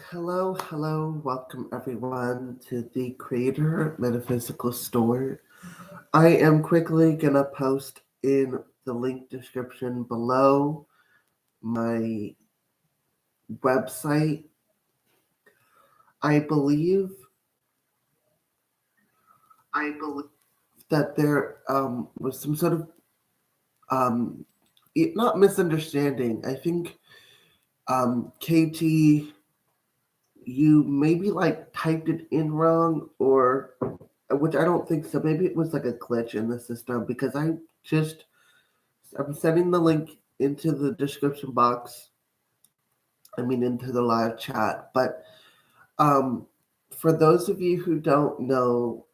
Hello, welcome everyone to the Creator Metaphysical Store. I am quickly gonna post in the link description below my website. I believe I believe that there was some sort of um not misunderstanding. I think KT, you maybe like typed it in wrong, or which I don't think so. Maybe it was like a glitch in the system because I'm sending the link into the description box. I mean, into the live chat. But um, for those of you who don't know,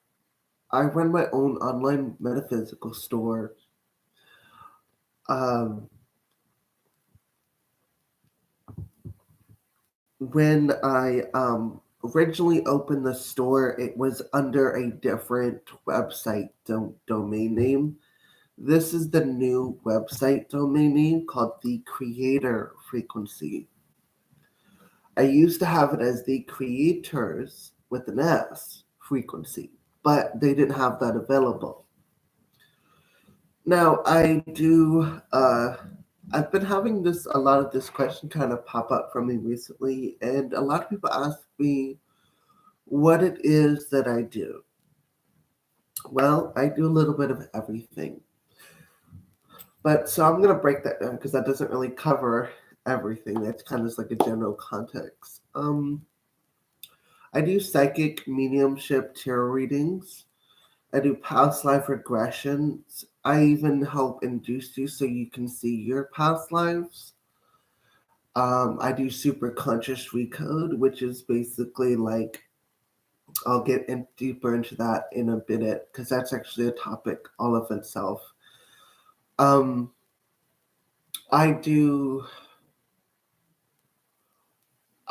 I run my own online metaphysical store. Um, when I originally opened the store, it was under a different website domain name. This is the new website domain name called the Creator Frequency. I used to have it as the Creators with an S frequency, but they didn't have that available. Now I've been having this a lot of this question kind of pop up for me recently, and a lot of people ask me what it is that I do. Well, I do a little bit of everything. But so I'm gonna break that down because that doesn't really cover everything. That's kind of just like a general context. I do psychic mediumship tarot readings. I do past life regressions. I even help induce you so you can see your past lives. I do super conscious recode, which is basically like I'll get deeper into that in a bit because that's actually a topic all of itself. Um, I do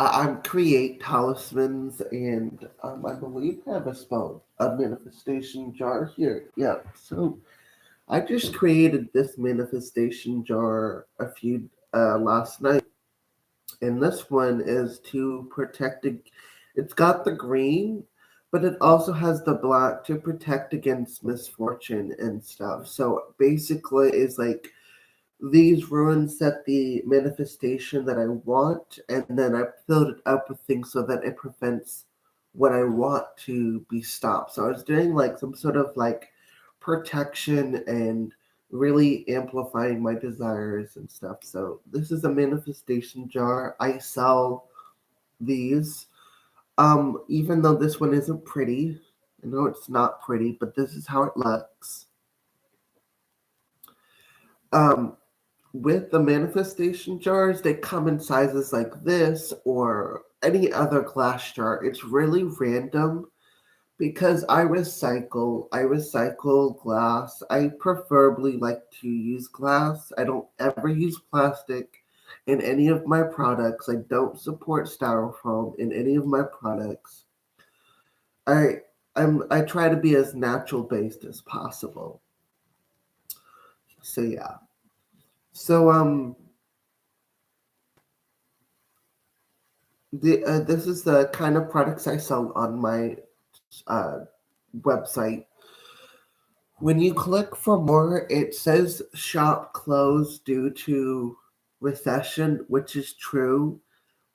I create talismans, and I believe I have a manifestation jar here. Yeah, so I just created this manifestation jar a few last night, and this one is to protect. It's got the green, but it also has the black to protect against misfortune and stuff. So basically, it's like these runes set the manifestation that I want, and then I filled it up with things so that it prevents what I want to be stopped. So I was doing like some sort of like protection and really amplifying my desires and stuff. So this is a manifestation jar. I sell these. Even though this one isn't pretty, I know it's not pretty, but this is how it looks. Um, with the manifestation jars, they come in sizes like this or any other glass jar. It's really random because I recycle glass. I preferably like to use glass. I don't ever use plastic in any of my products. I don't support styrofoam in any of my products. I I try to be as natural based as possible. So yeah. So this is the kind of products I sell on my uh, website. When you click for more, it says shop closed due to recession, which is true,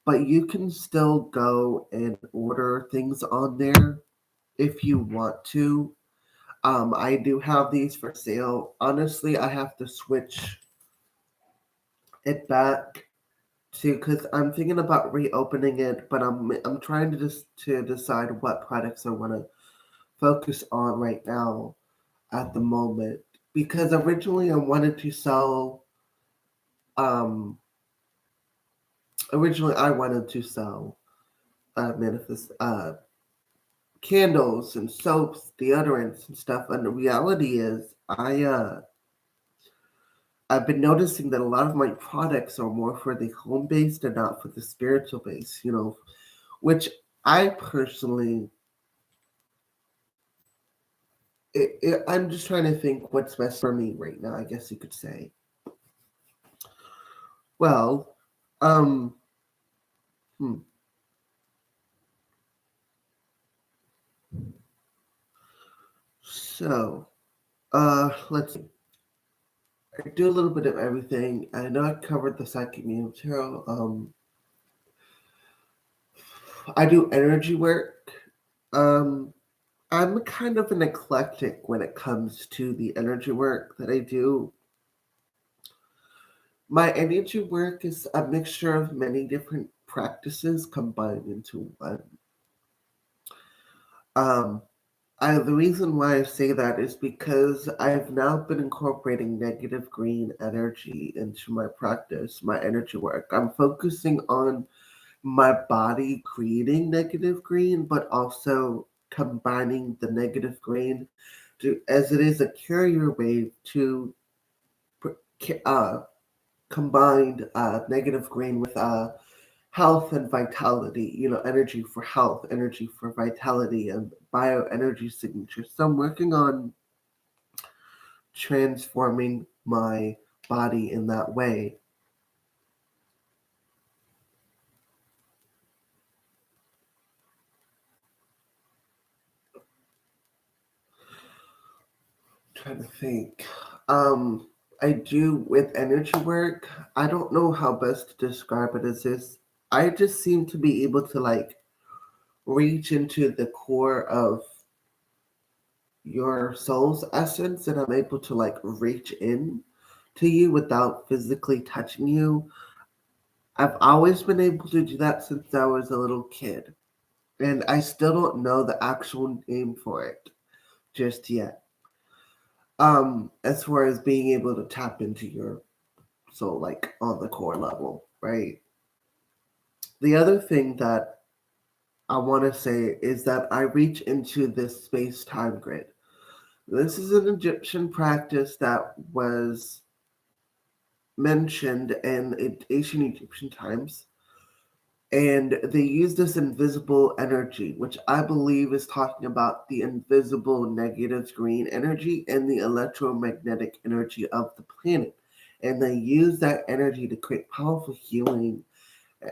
but you can still go and order things on there if you want to. I do have these for sale. Honestly, I have to switch it back to because I'm thinking about reopening it, but I'm trying to just to decide what products I want to focus on right now at the moment because originally I wanted to sell um originally I wanted to sell manifest candles and soaps, deodorants and stuff, and the reality is I've been noticing that a lot of my products are more for the home based and not for the spiritual base, which I personally I'm just trying to think what's best for me right now, I guess you could say. Well, um, hmm. So, let's see. I do a little bit of everything. I know I covered the psychic medium tarot. I do energy work. Um, I'm kind of an eclectic when it comes to the energy work that I do. My energy work is a mixture of many different practices combined into one. Um, the reason why I say that is because I've now been incorporating negative green energy into my practice, my energy work. I'm focusing on my body creating negative green, but also combining the negative green to, as it is a carrier wave to uh, combined negative green with health and vitality, energy for health, energy for vitality, and bioenergy signatures. So I'm working on transforming my body in that way. Trying to think. Um, I do with energy work. I don't know how best to describe it as this. I just seem to be able to like reach into the core of your soul's essence, and I'm able to like reach in to you without physically touching you. I've always been able to do that since I was a little kid, and I still don't know the actual name for it just yet. As far as being able to tap into your soul, like on the core level, right? The other thing that I want to say is that I reach into this space time grid. This is an Egyptian practice that was mentioned in ancient Egyptian times. And they use this invisible energy, which I believe is talking about the invisible negative green energy and the electromagnetic energy of the planet. And they use that energy to create powerful healing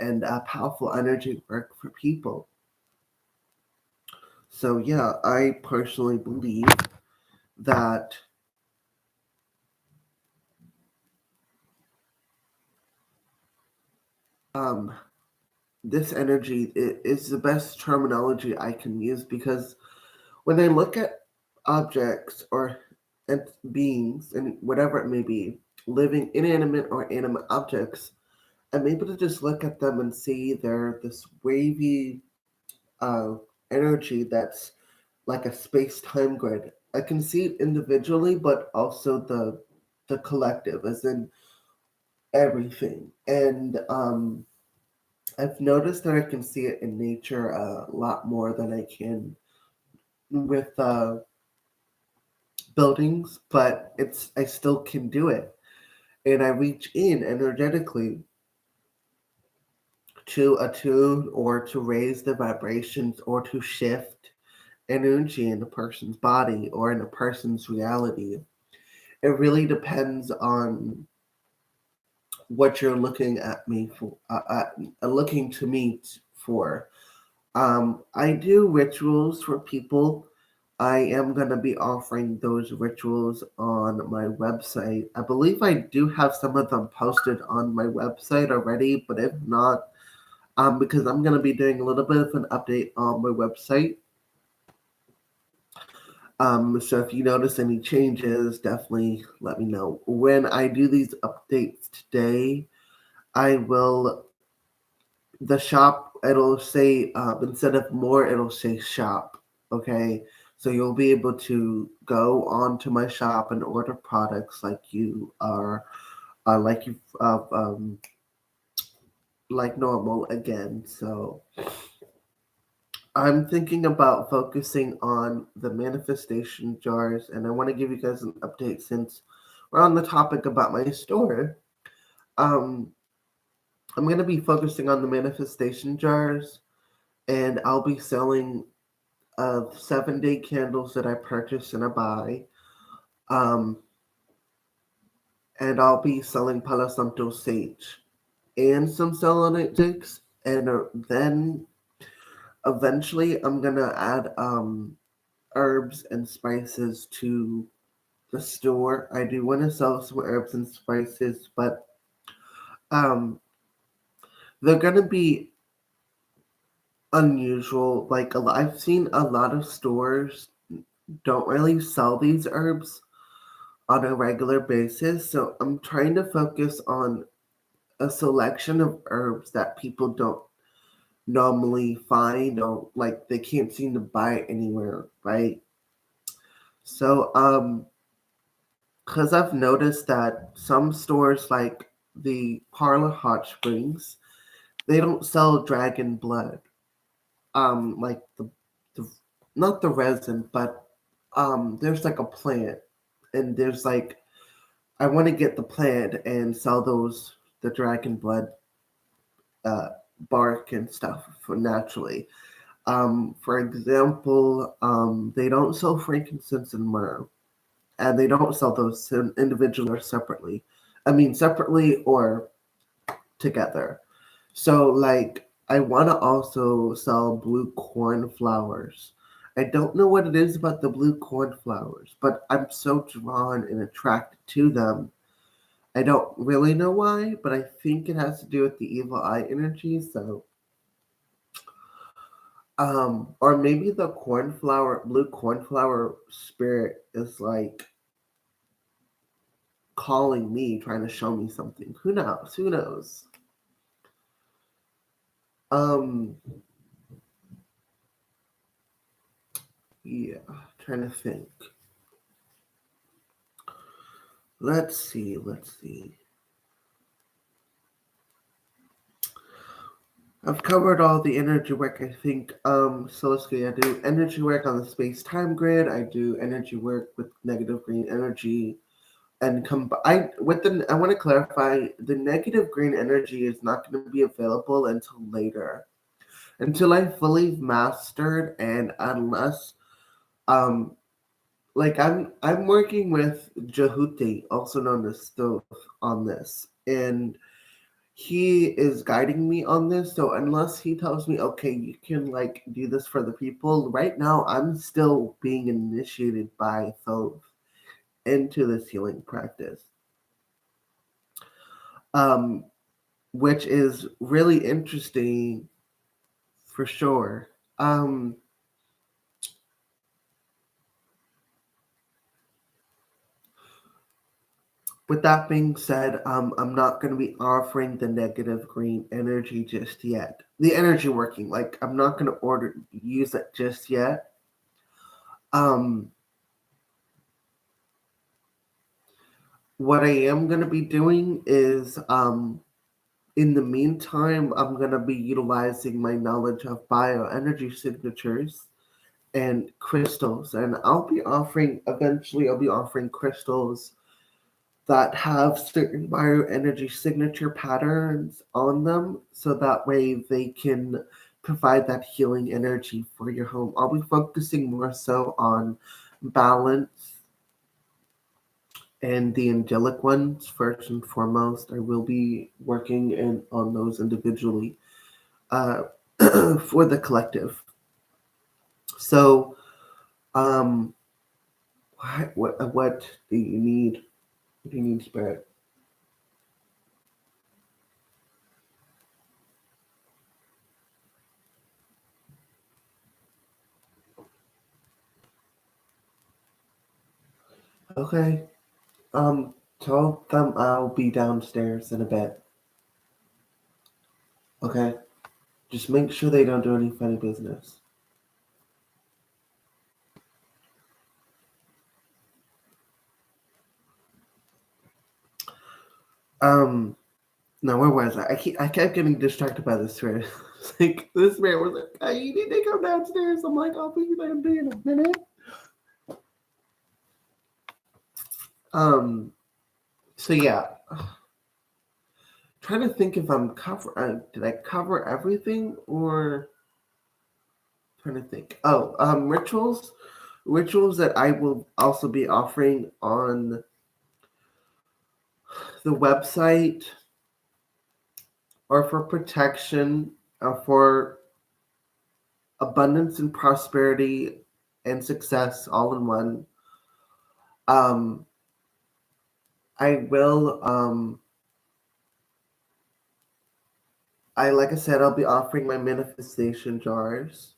and powerful energy work for people. So, yeah, I personally believe that um, this energy is the best terminology I can use because when I look at objects or beings and whatever it may be, living inanimate or animate objects, I'm able to just look at them and see they're this wavy uh, energy that's like a space-time grid. I can see it individually, but also the collective, as in everything. And I've noticed that I can see it in nature a lot more than I can with buildings, but I still can do it. And I reach in energetically to attune or to raise the vibrations or to shift energy in a person's body or in a person's reality. It really depends on what you're looking at me for, looking to me for. I do rituals for people. I am going to be offering those rituals on my website. I believe I do have some of them posted on my website already, but if not, because I'm going to be doing a little bit of an update on my website. So if you notice any changes, definitely let me know. When I do these updates today, I will the shop, it'll say instead of more, it'll say shop. Okay, so you'll be able to go onto my shop and order products like you like normal again. So I'm thinking about focusing on the manifestation jars, and I want to give you guys an update since we're on the topic about my store. um I'm going to be focusing on the manifestation jars, and I'll be selling of 7-day candles that I purchase and I buy. Um, and I'll be selling Palo Santo sage and some selenite sticks. And then eventually I'm gonna add herbs and spices to the store. I do want to sell some herbs and spices, but um, they're gonna be unusual. Like I've seen a lot of stores don't really sell these herbs on a regular basis, so I'm trying to focus on a selection of herbs that people don't normally find or like they can't seem to buy anywhere, right? So because I've noticed that some stores like the Parlor Hot Springs, they don't sell dragon blood. Like the not the resin, but there's like a plant, and there's like I want to get the plant and sell the dragon blood uh, bark and stuff for naturally. For example, they don't sell frankincense and myrrh, and they don't sell those individually or separately. I mean, separately or together. So, like, I want to also sell blue cornflowers. I don't know what it is about the blue cornflowers, but I'm so drawn and attracted to them. I don't really know why, but I think it has to do with the evil eye energy. So, or maybe the blue cornflower spirit is like calling me, trying to show me something. Who knows? Who knows? Um, yeah, trying to think. Let's see. Let's see. I've covered all the energy work, I think. So let's see. I do energy work on the space-time grid. I do energy work with negative green energy, and I want to clarify the negative green energy is not going to be available until later, until I fully mastered, and unless um like I'm working with Jehuti, also known as Stove, on this, and he is guiding me on this. So unless he tells me, okay, you can like do this for the people, right now I'm still being initiated by Thoth into this healing practice. Um, which is really interesting for sure. With that being said, I'm not going to be offering the negative green energy just yet. The energy working, like I'm not going to use it just yet. Um, what I am going to be doing is, in the meantime, I'm going to be utilizing my knowledge of bioenergy signatures and crystals, and eventually I'll be offering crystals that have certain bioenergy signature patterns on them, so that way they can provide that healing energy for your home. I'll be focusing more so on balance and the angelic ones first and foremost. I will be working on those individually uh, for the collective. So, um, what do you need? What do you need, Spirit? Okay. Tell them I'll be downstairs in a bit. Okay. Just make sure they don't do any funny business. Um, no, where was I? I kept getting distracted by this spirit. Like this spirit was like, "Hey, you need to come downstairs." I'm like, "I'll be there in a minute." Um. So yeah, trying to think if I'm cover. Did I cover everything or trying to think? Oh, rituals that I will also be offering on the website are for protection, for abundance and prosperity, and success all in one. Um, I will, like I said, I'll be offering my manifestation jars.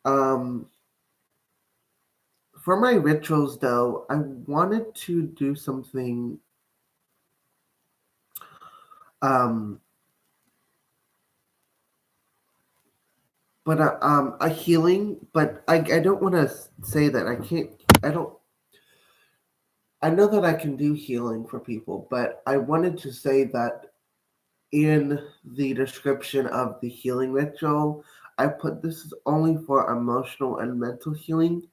Um, for my rituals, though, I wanted to do something, um, but a healing. But I don't want to say that I can't. I don't. I know that I can do healing for people, but I wanted to say that in the description of the healing ritual, I put this is only for emotional and mental healing.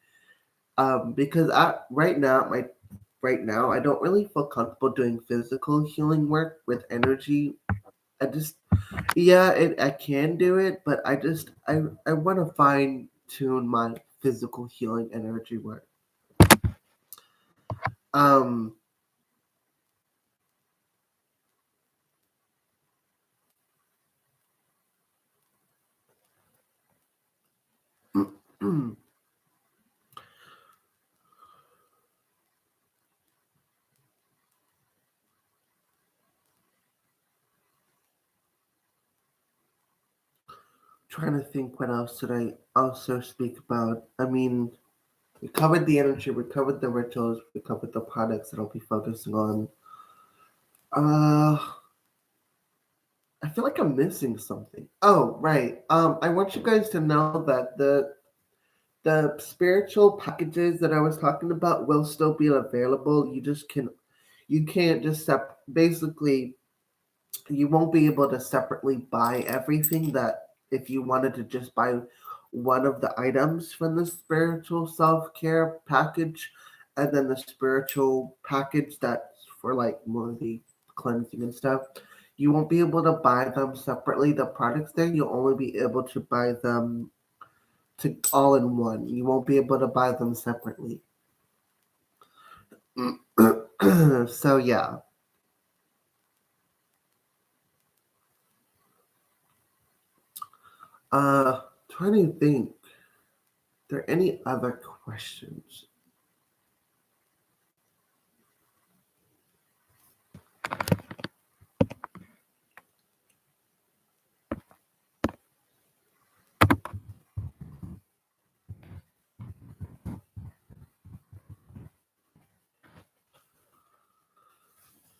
Because right now I don't really feel comfortable doing physical healing work with energy. I just yeah, I can do it, but I want to fine tune my physical healing energy work. Um, trying to think what else did I also speak about. I mean, we covered the energy, we covered the rituals, we covered the products that I'll be focusing on. Uh, I feel like I'm missing something. Oh, right. I want you guys to know that the spiritual packages that I was talking about will still be available. You can't just basically you won't be able to separately buy everything that if you wanted to just buy one of the items from the spiritual self-care package and then the spiritual package that's for like more of the cleansing and stuff, you won't be able to buy them separately, the products there. You'll only be able to buy them to all in one. You won't be able to buy them separately. So yeah. Trying to think. Are there any other questions?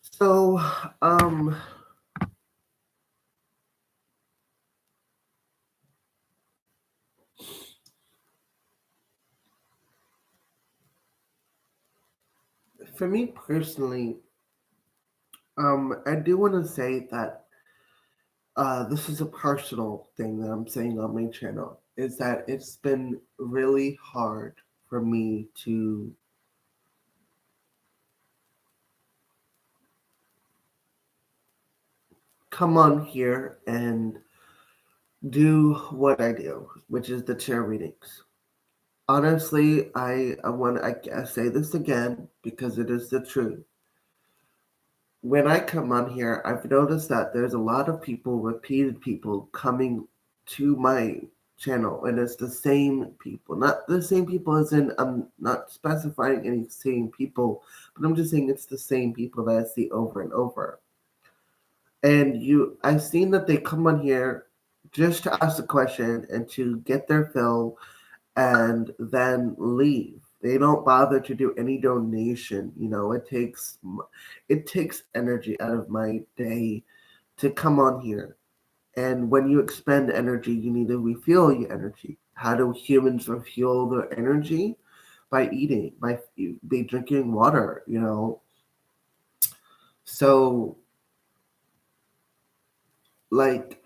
So, um, for me personally, I do want to say that this is a personal thing that I'm saying on my channel. Is that it's been really hard for me to come on here and do what I do, which is the chair readings. Honestly, I say this again because it is the truth. When I come on here, I've noticed that there's a lot of people, repeated people, coming to my channel, and it's the same people. Not the same people as in I'm not specifying any same people, but I'm just saying it's the same people that I see over and over. And I've seen that they come on here just to ask a question and to get their fill and then leave. They don't bother to do any donation. It takes energy out of my day to come on here. And when you expend energy, you need to refuel your energy. How do humans refuel their energy? By eating, by drinking water. So, like,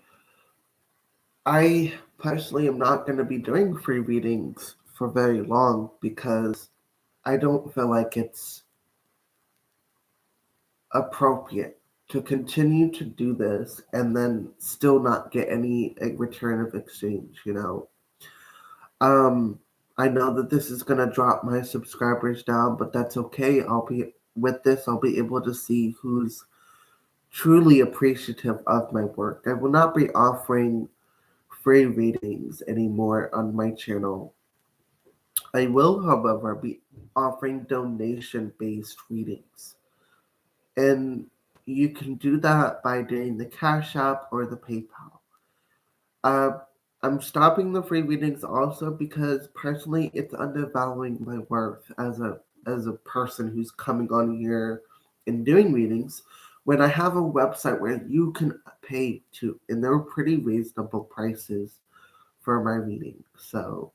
I personally am not going to be doing free readings for very long because I don't feel like it's appropriate to continue to do this and then still not get any return of exchange. Um, I know that this is gonna drop my subscribers down, but that's okay. I'll be able to see who's truly appreciative of my work. I will not be offering free readings anymore on my channel. I will, however, be offering donation-based readings. And you can do that by doing the Cash App or the PayPal. Uh, I'm stopping the free readings also because personally it's undervaluing my worth as a person who's coming on here and doing readings when I have a website where you can pay to, and they're pretty reasonable prices for my reading. So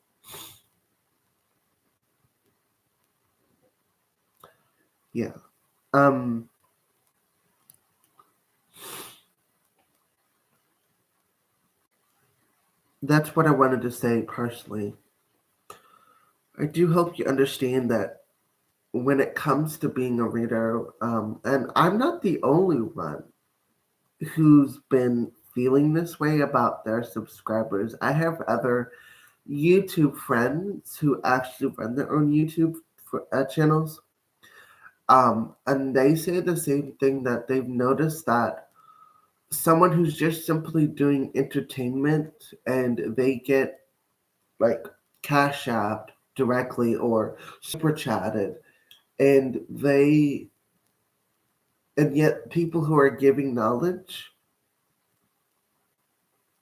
yeah. Um that's what I wanted to say personally. I do hope you understand that when it comes to being a reader, and I'm not the only one who's been feeling this way about their subscribers. I have other YouTube friends who actually run their own YouTube channels, and they say the same thing, that they've noticed that someone who's just simply doing entertainment and they get like cash apped directly or super chatted, and they and yet people who are giving knowledge,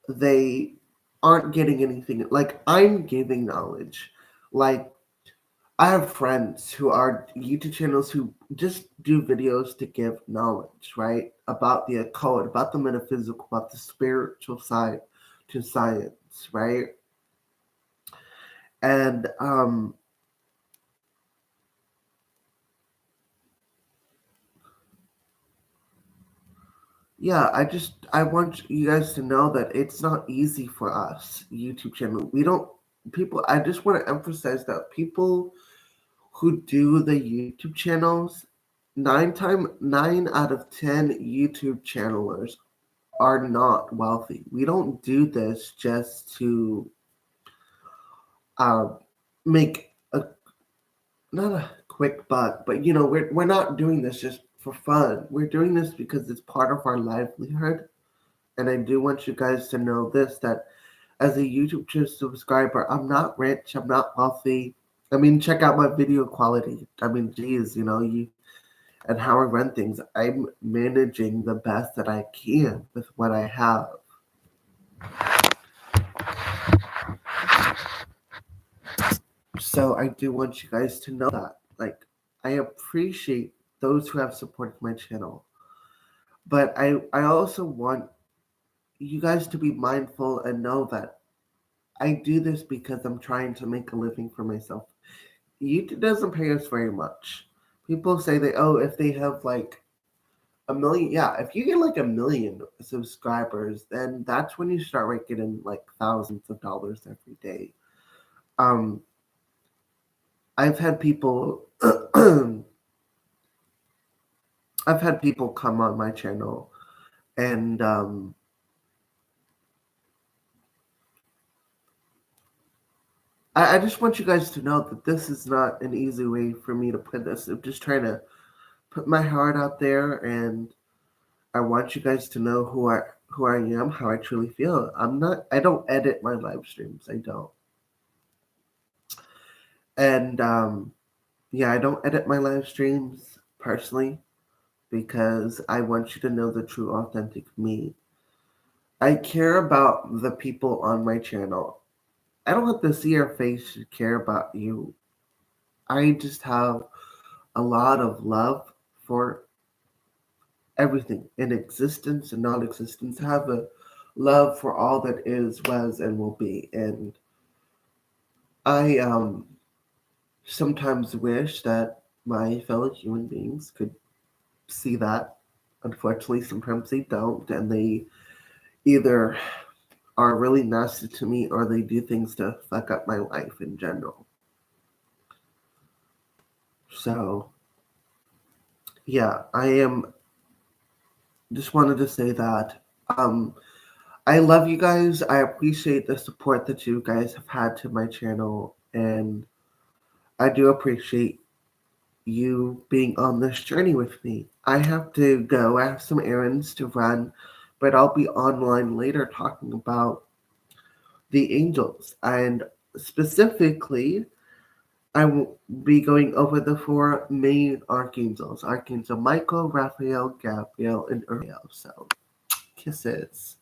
they aren't getting anything. Like, I'm giving knowledge. Like, I have friends who are YouTube channels who just do videos to give knowledge, right? About the occult, about the metaphysical, about the spiritual side to science, right? And yeah, I want you guys to know that it's not easy for us, YouTube channel. We don't people I just want to emphasize that people who do the YouTube channels, 9 out of 10 YouTube channelers are not wealthy. We don't do this just to uh, make a not a quick buck, but we're not doing this just for fun. We're doing this because it's part of our livelihood. And I do want you guys to know this, that as a YouTube subscriber, I'm not rich, I'm not wealthy. I mean, check out my video quality. I mean, geez, you and how I run things. I'm managing the best that I can with what I have. So I do want you guys to know that. Like, I appreciate those who have supported my channel. But I also want you guys to be mindful and know that I do this because I'm trying to make a living for myself. YouTube doesn't pay us very much. People say that, oh, if they have like a million, yeah, if you get like a million subscribers, then that's when you start getting like thousands of dollars every day. Um, I've had people, I've had people come on my channel, and I just want you guys to know that this is not an easy way for me to put this. I'm just trying to put my heart out there, and I want you guys to know who I am, how I truly feel. I don't edit my live streams. I don't. And yeah, I don't edit my live streams personally because I want you to know the true authentic me. I care about the people on my channel. I don't have to see your face to care about you. I just have a lot of love for everything in existence and non-existence. I have a love for all that is, was, and will be. And I sometimes wish that my fellow human beings could see that. Unfortunately, sometimes they don't, and they either are really nasty to me or they do things to fuck up my life in general. So, yeah, I am just wanted to say that. I love you guys. I appreciate the support that you guys have had to my channel, and I do appreciate you being on this journey with me. I have to go. I have some errands to run, but I'll be online later talking about the angels and specifically I will be going over the four main archangels: Archangel Michael, Raphael, Gabriel, and Uriel. So, kisses.